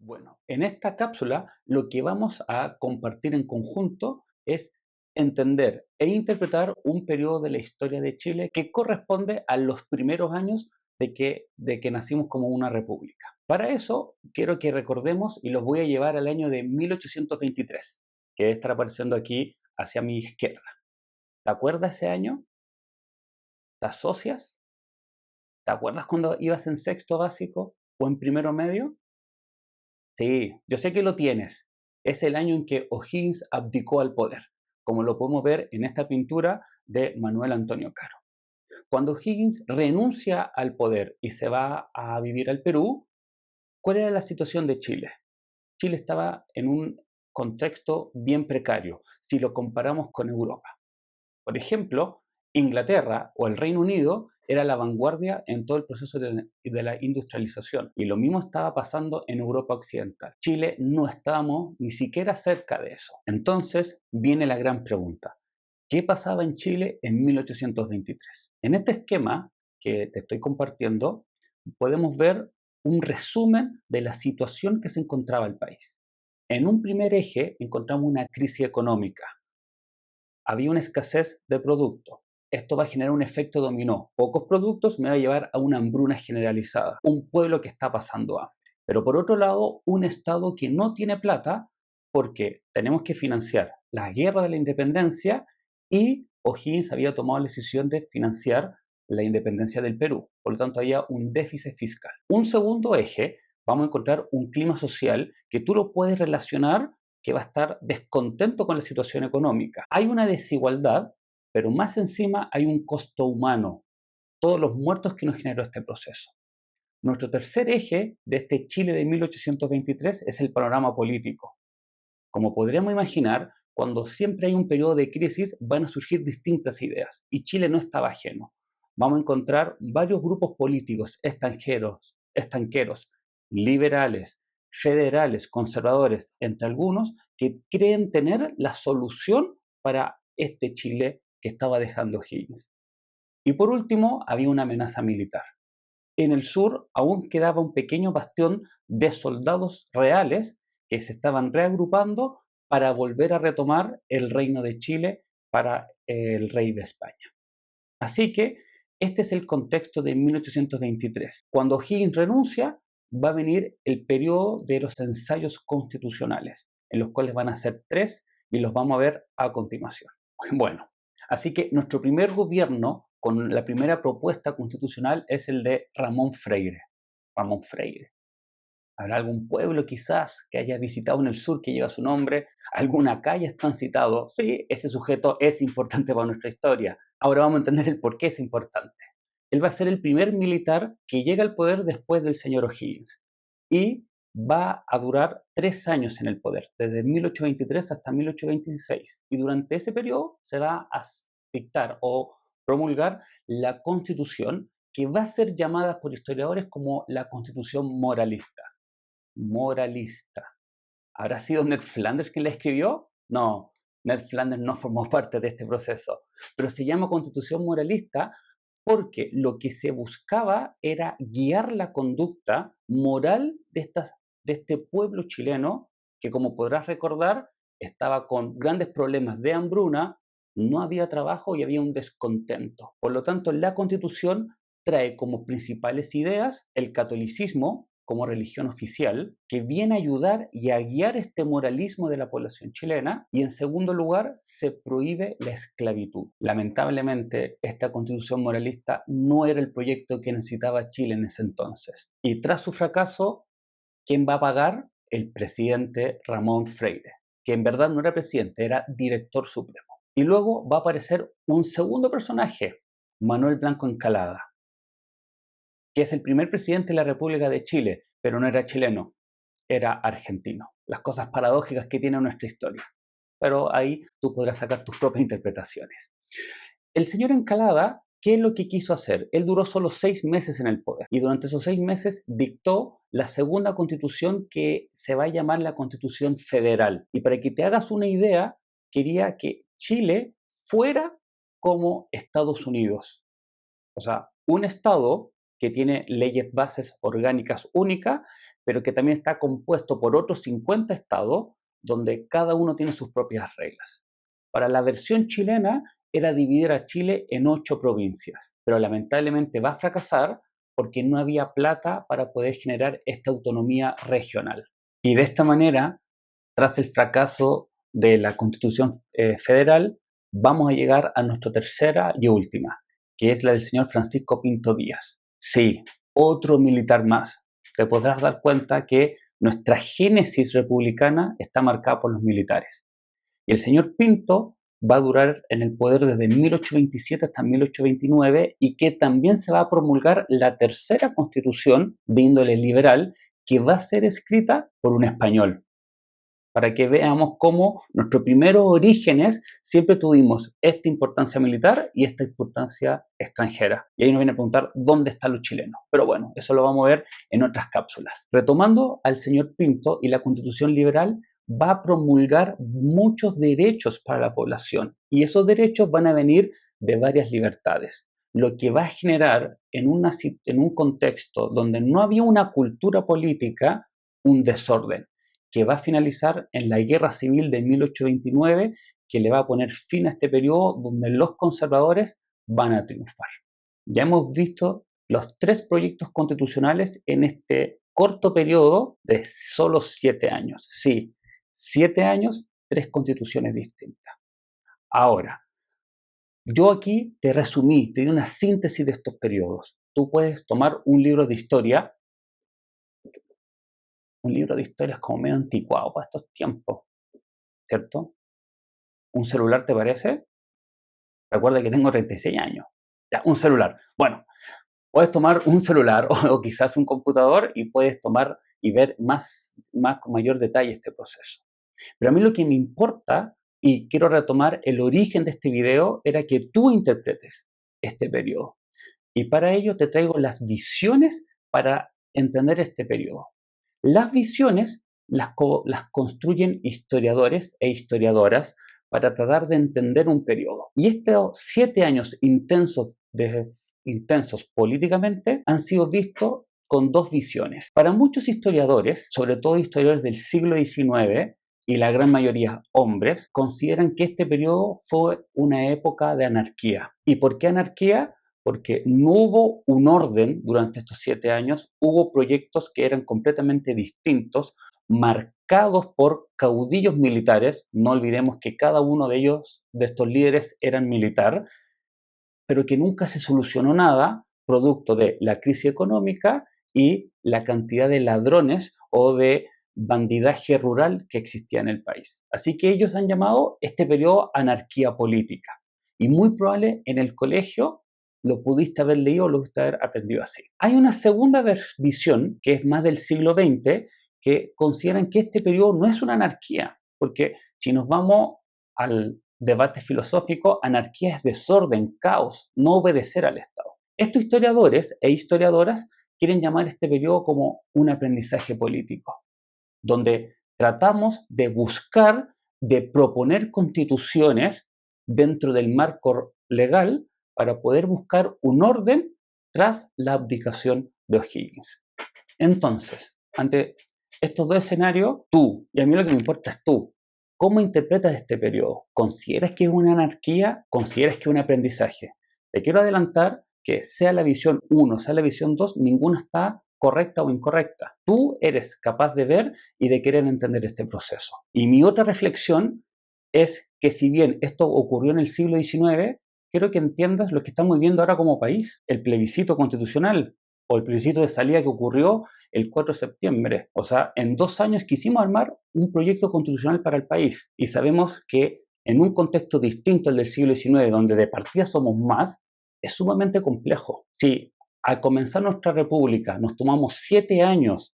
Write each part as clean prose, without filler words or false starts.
Bueno, en esta cápsula lo que vamos a compartir en conjunto es entender e interpretar un periodo de la historia de Chile que corresponde a los primeros años de que nacimos como una república. Para eso quiero que recordemos y los voy a llevar al año de 1823, que debe estar apareciendo aquí hacia mi izquierda. ¿Te acuerdas ese año? ¿Te asocias? ¿Te acuerdas cuando ibas en sexto básico o en primero medio? Sí, yo sé que lo tienes. Es el año en que O'Higgins abdicó al poder, como lo podemos ver en esta pintura de Manuel Antonio Caro. Cuando O'Higgins renuncia al poder y se va a vivir al Perú, ¿cuál era la situación de Chile? Chile estaba en un contexto bien precario si lo comparamos con Europa. Por ejemplo, Inglaterra o el Reino Unido era la vanguardia en todo el proceso de la industrialización y lo mismo estaba pasando en Europa Occidental. Chile no estábamos ni siquiera cerca de eso. Entonces viene la gran pregunta. ¿Qué pasaba en Chile en 1823? En este esquema que te estoy compartiendo podemos ver un resumen de la situación que se encontraba el país. En un primer eje encontramos una crisis económica. Había una escasez de productos. Esto va a generar un efecto dominó. Pocos productos me va a llevar a una hambruna generalizada, un pueblo que está pasando hambre. Pero por otro lado, un Estado que no tiene plata porque tenemos que financiar la guerra de la independencia y O'Higgins había tomado la decisión de financiar la independencia del Perú. Por lo tanto, había un déficit fiscal. Un segundo eje, vamos a encontrar un clima social que tú lo puedes relacionar que va a estar descontento con la situación económica. Hay una desigualdad, pero más encima hay un costo humano, todos los muertos que nos generó este proceso. Nuestro tercer eje de este Chile de 1823 es el panorama político. Como podríamos imaginar, cuando siempre hay un periodo de crisis van a surgir distintas ideas y Chile no estaba ajeno. Vamos a encontrar varios grupos políticos estanqueros, liberales, federales, conservadores, entre algunos, que creen tener la solución para este Chile que estaba dejando Higgins. Y por último, había una amenaza militar. En el sur aún quedaba un pequeño bastión de soldados reales que se estaban reagrupando para volver a retomar el reino de Chile para el rey de España. Así que este es el contexto de 1823. Cuando Higgins renuncia, va a venir el periodo de los ensayos constitucionales, en los cuales van a ser tres y los vamos a ver a continuación. Bueno, así que nuestro primer gobierno con la primera propuesta constitucional es el de Ramón Freire. Ramón Freire. ¿Habrá algún pueblo quizás que haya visitado en el sur que lleva su nombre? ¿Alguna calle has transitado? Sí, ese sujeto es importante para nuestra historia. Ahora vamos a entender el por qué es importante. Él va a ser el primer militar que llega al poder después del señor O'Higgins y va a durar 3 años en el poder, desde 1823 hasta 1826. Y durante ese periodo se va a dictar o promulgar la constitución que va a ser llamada por historiadores como la constitución moralista. Moralista. ¿Habrá sido Ned Flanders quien la escribió? No, Ned Flanders no formó parte de este proceso, pero se llama constitución moralista porque lo que se buscaba era guiar la conducta moral de este pueblo chileno que, como podrás recordar, estaba con grandes problemas de hambruna, no había trabajo y había un descontento. Por lo tanto, la Constitución trae como principales ideas el catolicismo como religión oficial, que viene a ayudar y a guiar este moralismo de la población chilena, y en segundo lugar se prohíbe la esclavitud. Lamentablemente, esta constitución moralista no era el proyecto que necesitaba Chile en ese entonces. Y tras su fracaso, ¿quién va a pagar? El presidente Ramón Freire, que en verdad no era presidente, era director supremo. Y luego va a aparecer un segundo personaje, Manuel Blanco Encalada, que es el primer presidente de la República de Chile, pero no era chileno, era argentino. Las cosas paradójicas que tiene nuestra historia. Pero ahí tú podrás sacar tus propias interpretaciones. El señor Encalada, ¿qué es lo que quiso hacer? Él duró solo 6 meses en el poder y durante esos 6 meses dictó la segunda constitución que se va a llamar la Constitución Federal. Y para que te hagas una idea, quería que Chile fuera como Estados Unidos. O sea, un Estado que tiene leyes bases orgánicas únicas, pero que también está compuesto por otros 50 estados, donde cada uno tiene sus propias reglas. Para la versión chilena era dividir a Chile en 8 provincias, pero lamentablemente va a fracasar porque no había plata para poder generar esta autonomía regional. Y de esta manera, tras el fracaso de la Constitución Federal, vamos a llegar a nuestra tercera y última, que es la del señor Francisco Pinto Díaz. Sí, otro militar más. Te podrás dar cuenta que nuestra génesis republicana está marcada por los militares. Y el señor Pinto va a durar en el poder desde 1827 hasta 1829 y que también se va a promulgar la tercera constitución de índole liberal que va a ser escrita por un español, para que veamos cómo nuestros primeros orígenes siempre tuvimos esta importancia militar y esta importancia extranjera. Y ahí nos viene a preguntar dónde están los chilenos. Pero bueno, eso lo vamos a ver en otras cápsulas. Retomando al señor Pinto y la Constitución liberal, va a promulgar muchos derechos para la población y esos derechos van a venir de varias libertades, lo que va a generar en un contexto donde no había una cultura política un desorden que va a finalizar en la Guerra Civil de 1829, que le va a poner fin a este periodo donde los conservadores van a triunfar. Ya hemos visto los 3 proyectos constitucionales en este corto periodo de solo 7 años. Sí, 7 años, 3 constituciones distintas. Ahora, yo aquí te resumí, te di una síntesis de estos periodos. Tú puedes tomar un libro de historia. Un libro de historia es como medio anticuado para estos tiempos, ¿cierto? ¿Un celular te parece? Recuerda que tengo 36 años. Ya, un celular. Bueno, puedes tomar un celular o quizás un computador y puedes tomar y ver más con mayor detalle este proceso. Pero a mí lo que me importa, y quiero retomar el origen de este video, era que tú interpretes este periodo. Y para ello te traigo las visiones para entender este periodo. Las visiones las construyen historiadores e historiadoras para tratar de entender un periodo. Y estos 7 años intensos políticamente han sido vistos con 2 visiones. Para muchos historiadores, sobre todo historiadores del siglo XIX, y la gran mayoría hombres, consideran que este periodo fue una época de anarquía. ¿Y por qué anarquía? Porque no hubo un orden durante estos 7 años, hubo proyectos que eran completamente distintos, marcados por caudillos militares. No olvidemos que cada uno de ellos, de estos líderes, eran militar, pero que nunca se solucionó nada, producto de la crisis económica y la cantidad de ladrones o de bandidaje rural que existía en el país. Así que ellos han llamado este periodo anarquía política. Y muy probable en el colegio lo pudiste haber leído o lo pudiste haber aprendido así. Hay una segunda visión, que es más del siglo XX, que consideran que este periodo no es una anarquía, porque si nos vamos al debate filosófico, anarquía es desorden, caos, no obedecer al Estado. Estos historiadores e historiadoras quieren llamar este periodo como un aprendizaje político, donde tratamos de buscar, de proponer constituciones dentro del marco legal para poder buscar un orden tras la abdicación de O'Higgins. Entonces, ante estos 2 escenarios, tú, y a mí lo que me importa es tú, ¿cómo interpretas este periodo? ¿Consideras que es una anarquía? ¿Consideras que es un aprendizaje? Te quiero adelantar que sea la visión 1, sea la visión 2, ninguna está correcta o incorrecta. Tú eres capaz de ver y de querer entender este proceso. Y mi otra reflexión es que si bien esto ocurrió en el siglo XIX, quiero que entiendas lo que estamos viviendo ahora como país. El plebiscito constitucional o el plebiscito de salida que ocurrió el 4 de septiembre. O sea, en 2 años quisimos armar un proyecto constitucional para el país y sabemos que en un contexto distinto al del siglo XIX, donde de partida somos más, es sumamente complejo. Si al comenzar nuestra república nos tomamos 7 años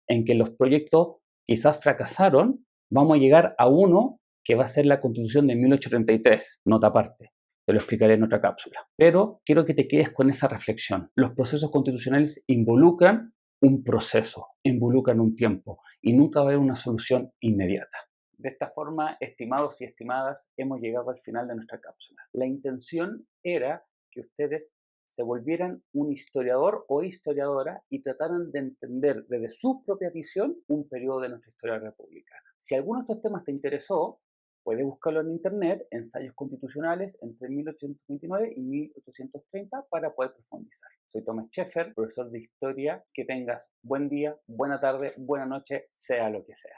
en que los proyectos quizás fracasaron, vamos a llegar a uno que va a ser la Constitución de 1833, nota aparte. Te lo explicaré en otra cápsula. Pero quiero que te quedes con esa reflexión. Los procesos constitucionales involucran un proceso, involucran un tiempo y nunca va a haber una solución inmediata. De esta forma, estimados y estimadas, hemos llegado al final de nuestra cápsula. La intención era que ustedes se volvieran un historiador o historiadora y trataran de entender desde su propia visión un periodo de nuestra historia republicana. Si alguno de estos temas te interesó, puedes buscarlo en internet, ensayos constitucionales entre 1829 y 1830 para poder profundizar. Soy Thomas Scheffer, profesor de historia. Que tengas buen día, buena tarde, buena noche, sea lo que sea.